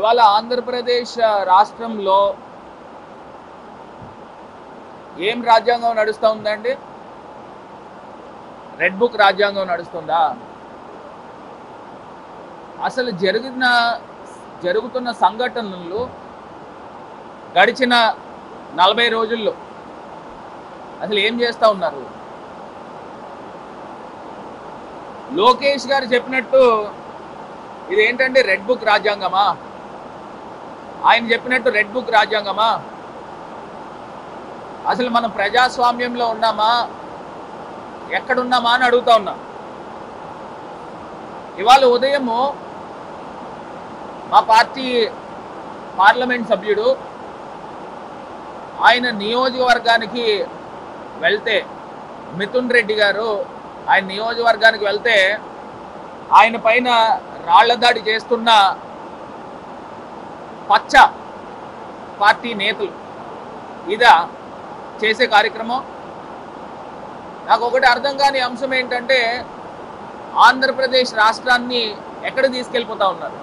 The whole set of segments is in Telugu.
ఇవాళ ఆంధ్రప్రదేశ్ రాష్ట్రంలో ఏం రాజ్యాంగం నడుస్తూ ఉందండి? రెడ్ బుక్ రాజ్యాంగం నడుస్తుందా? అసలు జరుగుతున్న సంఘటనలు గడిచిన 40 రోజుల్లో అసలు ఏం చేస్తూ ఉన్నారు? లోకేష్ గారు చెప్పినట్టు ఇదేంటంటే రెడ్ బుక్ రాజ్యాంగమా? ఆయన చెప్పినట్టు రెడ్ బుక్ రాజ్యాంగమా? అసలు మనం ప్రజాస్వామ్యంలో ఉన్నామా, ఎక్కడున్నామా అని అడుగుతా ఉన్నాం. ఇవాళ ఉదయము మా పార్టీ పార్లమెంట్ సభ్యుడు ఆయన నియోజకవర్గానికి వెళ్తే, మిథున్ రెడ్డి గారు ఆయన నియోజకవర్గానికి వెళ్తే ఆయన పైన రాళ్ల దాడి చేస్తున్న పచ్చ పార్టీ నేతలు ఇదా చేసే కార్యక్రమం? నాకు ఒకటి అర్థం కాని అంశం ఏంటంటే ఆంధ్రప్రదేశ్ రాష్ట్రాన్ని ఎక్కడ తీసుకెళ్ళిపోతా ఉన్నారు?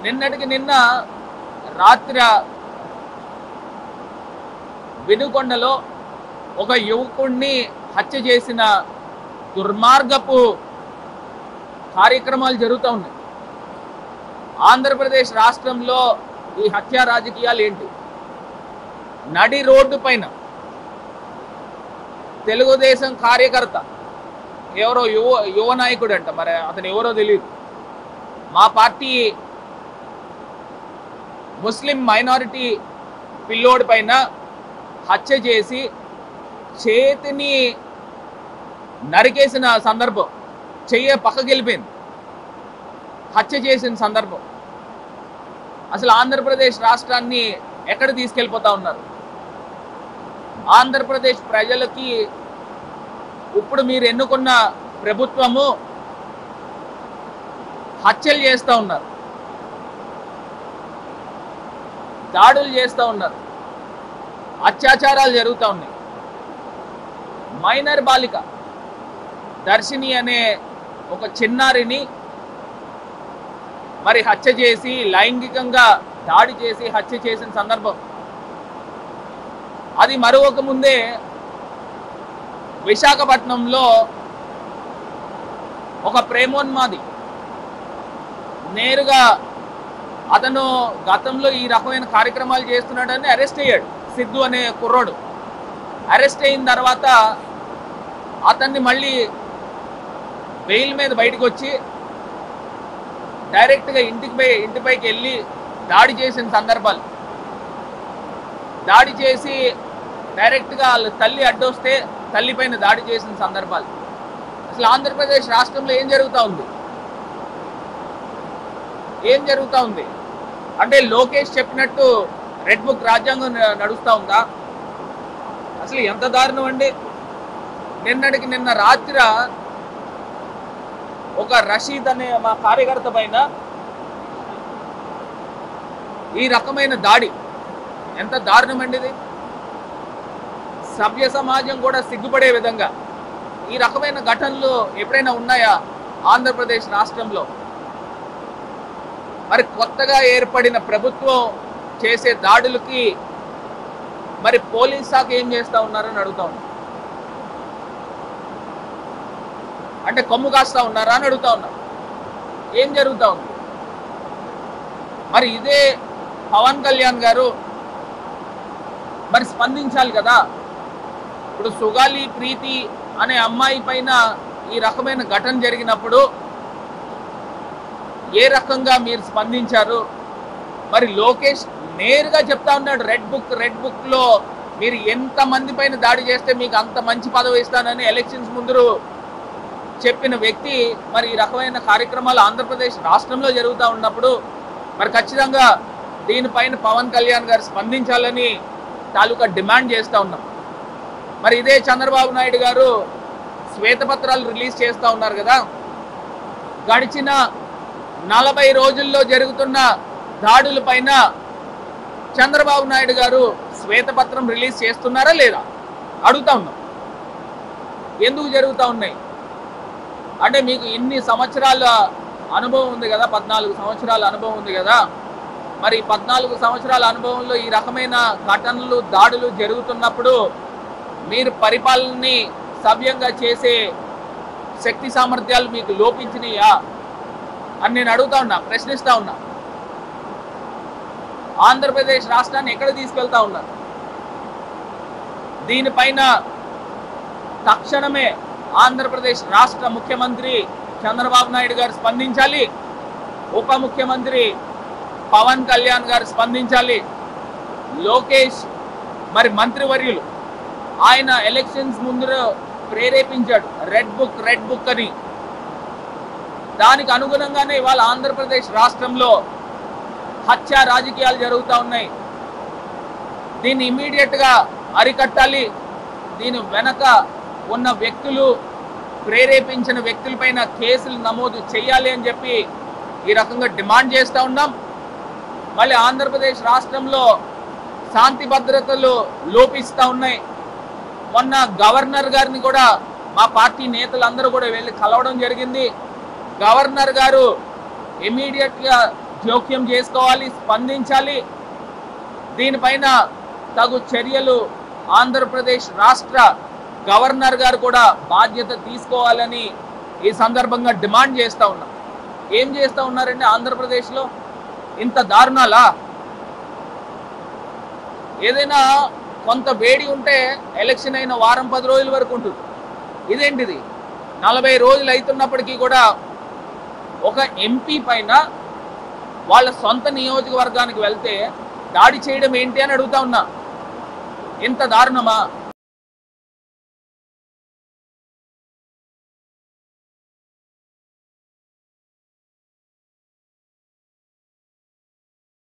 నిన్నటికి నిన్న రాత్రి వినుకొండలో ఒక యువకుడిని హత్య చేసిన దుర్మార్గపు కార్యక్రమాలు జరుగుతూ ఉన్నాయి. ఆంధ్రప్రదేశ్ రాష్ట్రంలో ఈ హత్యా రాజకీయాలు ఏంటి? నడి రోడ్డు పైన తెలుగుదేశం కార్యకర్త ఎవరో యువ నాయకుడు అంట, మరి అతను ఎవరో తెలియదు, మా పార్టీ ముస్లిం మైనారిటీ పిల్లోడి పైన హత్య చేసి చేతిని నరికేసిన సందర్భం, చెయ్యి పక్కకి వెళ్ళిపోయింది, హత్య చేసిన సందర్భం. అసలు ఆంధ్రప్రదేశ్ రాష్ట్రాన్ని ఎక్కడ తీసుకెళ్ళిపోతా ఉన్నారు? ఆంధ్రప్రదేశ్ ప్రజలకి ఇప్పుడు మీరు ఎన్నుకున్న ప్రభుత్వము హత్యలు చేస్తూ ఉన్నారు, దాడులు చేస్తూ ఉన్నారు, అత్యాచారాలు జరుగుతూ ఉన్నాయి. మైనర్ బాలిక దర్శిని అనే ఒక చిన్నారిని మరి హత్య చేసి, లైంగికంగా దాడి చేసి హత్య చేసిన సందర్భం. అది మరొక ముందే విశాఖపట్నంలో ఒక ప్రేమోన్మాది నేరుగా అతను గతంలో ఈ రకమైన కార్యక్రమాలు చేస్తున్నాడని అరెస్ట్ అయ్యాడు. సిద్ధు అనే కుర్రోడు అరెస్ట్ అయిన తర్వాత అతన్ని మళ్ళీ బెయిల్ మీద బయటకు వచ్చి డైరెక్ట్గా ఇంటిపైకి వెళ్ళి దాడి చేసిన సందర్భాలు, దాడి చేసి డైరెక్ట్గా వాళ్ళ తల్లి అడ్డొస్తే తల్లిపైన దాడి చేసిన సందర్భాలు. అసలు ఆంధ్రప్రదేశ్ రాష్ట్రంలో ఏం జరుగుతూ ఉంది? ఏం జరుగుతూ ఉంది అంటే లోకేష్ చెప్పినట్టు రెడ్ బుక్ రాజ్యాంగం నడుస్తూ ఉందా? అసలు ఎంత దారుణం అండి. నిన్నటికి నిన్న రాత్రి ఒక రషీద్ అనే మా కార్యకర్త పైన ఈ రకమైన దాడి ఎంత దారుణం అండి ఇది. సభ్య సమాజం కూడా సిగ్గుపడే విధంగా ఈ రకమైన ఘటనలు ఎప్పుడైనా ఉన్నాయా ఆంధ్రప్రదేశ్ రాష్ట్రంలో? మరి కొత్తగా ఏర్పడిన ప్రభుత్వం చేసే దాడులకి మరి పోలీస్ శాఖ ఏం చేస్తూ ఉన్నారని అడుగుతా ఉన్నా. అంటే కొమ్ము కాస్తా ఉన్నారా అని అడుగుతా ఉన్నా. ఏం జరుగుతూ ఉంది? మరి ఇదే పవన్ కళ్యాణ్ గారు మరి స్పందించాలి కదా. ఇప్పుడు సుగాలి ప్రీతి అనే అమ్మాయి పైన ఈ రకమైన ఘటన జరిగినప్పుడు ఏ రకంగా మీరు స్పందించారు? మరి లోకేష్ నేరుగా చెప్తా ఉన్నాడు, రెడ్ బుక్లో మీరు ఎంతమంది పైన దాడి చేస్తే మీకు అంత మంచి పదవి ఇస్తానని ఎలక్షన్స్ ముందు చెప్పిన వ్యక్తి మరి ఈ రకమైన కార్యక్రమాలు ఆంధ్రప్రదేశ్ రాష్ట్రంలో జరుగుతూ ఉన్నప్పుడు మరి ఖచ్చితంగా దీనిపైన పవన్ కళ్యాణ్ గారు స్పందించాలని తాలూకా డిమాండ్ చేస్తూ ఉన్నాం. మరి ఇదే చంద్రబాబు నాయుడు గారు శ్వేతపత్రాలు రిలీజ్ చేస్తూ ఉన్నారు కదా. గడిచిన 40 రోజుల్లో జరుగుతున్న దాడుల పైన చంద్రబాబు నాయుడు గారు శ్వేతపత్రం రిలీజ్ చేస్తున్నారా లేదా అడుగుతా ఉన్నాం. ఎందుకు జరుగుతూ ఉన్నాయి అంటే మీకు ఇన్ని సంవత్సరాల అనుభవం ఉంది కదా, 14 సంవత్సరాల అనుభవం ఉంది కదా. మరి 14 సంవత్సరాల అనుభవంలో ఈ రకమైన ఘటనలు, దాడులు జరుగుతున్నప్పుడు మీరు పరిపాలనని సవ్యంగా చేసే శక్తి సామర్థ్యాలు మీకు లోపించినాయా అని నేను అడుగుతా ఉన్నా, ప్రశ్నిస్తా ఉన్నా. ఆంధ్రప్రదేశ్ రాష్ట్రాన్ని ఎక్కడ తీసుకెళ్తా ఉన్నారు? దీనిపైన తక్షణమే ఆంధ్రప్రదేశ్ రాష్ట్ర ముఖ్యమంత్రి చంద్రబాబు నాయుడు గారు స్పందించాలి, ఉప ముఖ్యమంత్రి పవన్ కళ్యాణ్ గారు స్పందించాలి, లోకేష్ మరి మంత్రివర్యులు ఆయన ఎలక్షన్స్ ముందు ప్రేరేపించాడు రెడ్ బుక్ అని. దానికి అనుగుణంగానే ఇవాళ ఆంధ్రప్రదేశ్ రాష్ట్రంలో హత్య రాజకీయాలు జరుగుతూ ఉన్నాయి. దీన్ని ఇమీడియట్గా అరికట్టాలి. దీని వెనక ఉన్న వ్యక్తులు, ప్రేరేపించిన వ్యక్తులపైన కేసులు నమోదు చేయాలి అని చెప్పి ఈ రకంగా డిమాండ్ చేస్తూ ఉన్నాం. మళ్ళీ ఆంధ్రప్రదేశ్ రాష్ట్రంలో శాంతి భద్రతలు లోపిస్తూ ఉన్నాయి. మొన్న గవర్నర్ గారిని కూడా మా పార్టీ నేతలందరూ కూడా వెళ్ళి కలవడం జరిగింది. గవర్నర్ గారు ఇమీడియట్గా జోక్యం చేసుకోవాలి, స్పందించాలి. దీనిపైన తగు చర్యలు ఆంధ్రప్రదేశ్ రాష్ట్ర గవర్నర్ గారు కూడా బాధ్యత తీసుకోవాలని ఈ సందర్భంగా డిమాండ్ చేస్తూ ఉన్నాం. ఏం చేస్తూ ఉన్నారండి ఆంధ్రప్రదేశ్లో? ఇంత దారుణాలా? ఏదైనా కొంత వేడి ఉంటే ఎలక్షన్ అయిన వారం 10 రోజుల వరకు ఉంటుంది. ఇదేంటిది 40 రోజులు అవుతున్నప్పటికీ కూడా ఒక ఎంపీ పైన వాళ్ళ సొంత నియోజకవర్గానికి వెళ్తే దాడి చేయడం ఏంటి అని అడుగుతా ఉన్నా. ఇంత దారుణమా?